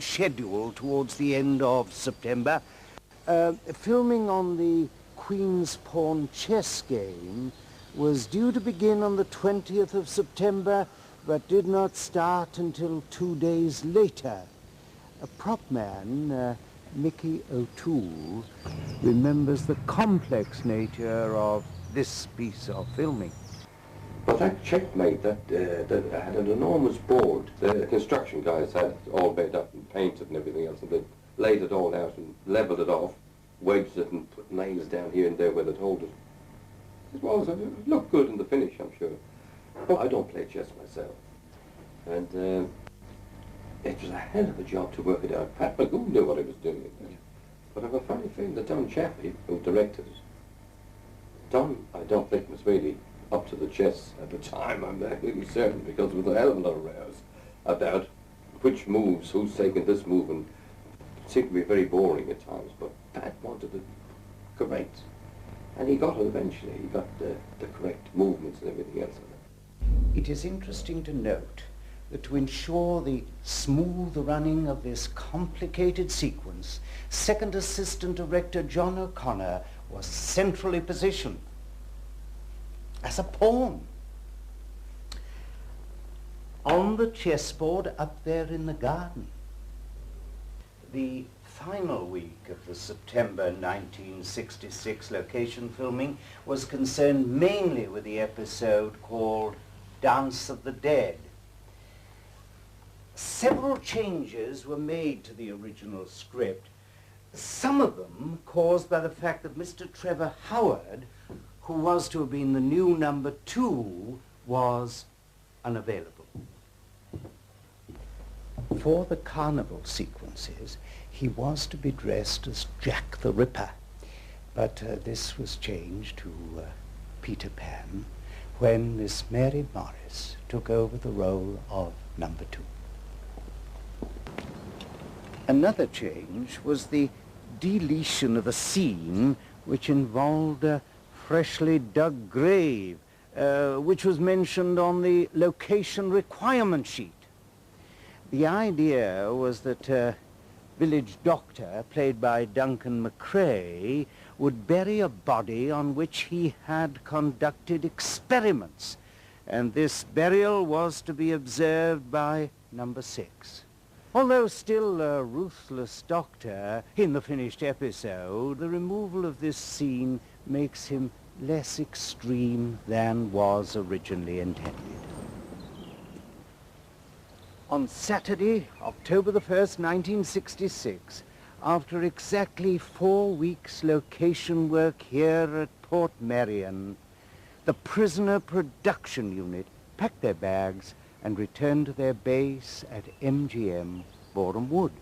schedule towards the end of September. Filming on the Queen's Pawn chess game was due to begin on the 20th of September, but did not start until 2 days later. A prop man, Mickey O'Toole, remembers the complex nature of this piece of filming. But that checkmate, that had an enormous board. The construction guys had it all made up and painted and everything else, and they laid it all out and levelled it off, wedged it and put nails down here and there where they'd hold it. It looked good in the finish, I'm sure. But I don't play chess myself. And it was a hell of a job to work it out. Pat McGoon knew what he was doing. But I've a funny feeling that Don Chaffee, who directed it, Don, I don't think, was really up to the chess at the time, I'm really certain, because there was a hell of a lot of rows about which moves, who's taking this move, and it seemed to be very boring at times, but Pat wanted it correct. And he got it eventually. He got the correct movements and everything else. It is interesting to note that to ensure the smooth running of this complicated sequence, second assistant director John O'Connor was centrally positioned as a pawn on the chessboard up there in the garden. The final week of the September 1966 location filming was concerned mainly with the episode called Dance of the Dead. Several changes were made to the original script, some of them caused by the fact that Mr. Trevor Howard, who was to have been the new number 2, was unavailable. For the carnival sequences, he was to be dressed as Jack the Ripper, but this was changed to Peter Pan when Miss Mary Morris took over the role of number 2. Another change was the deletion of a scene which involved a freshly dug grave, which was mentioned on the location requirement sheet. The idea was that village doctor, played by Duncan McCrae, would bury a body on which he had conducted experiments, and this burial was to be observed by number 6. Although still a ruthless doctor in the finished episode, the removal of this scene makes him less extreme than was originally intended. On Saturday, October the 1st, 1966, after exactly 4 weeks location work here at Port Marion, the prisoner production unit packed their bags and returned to their base at MGM, Boreham Wood.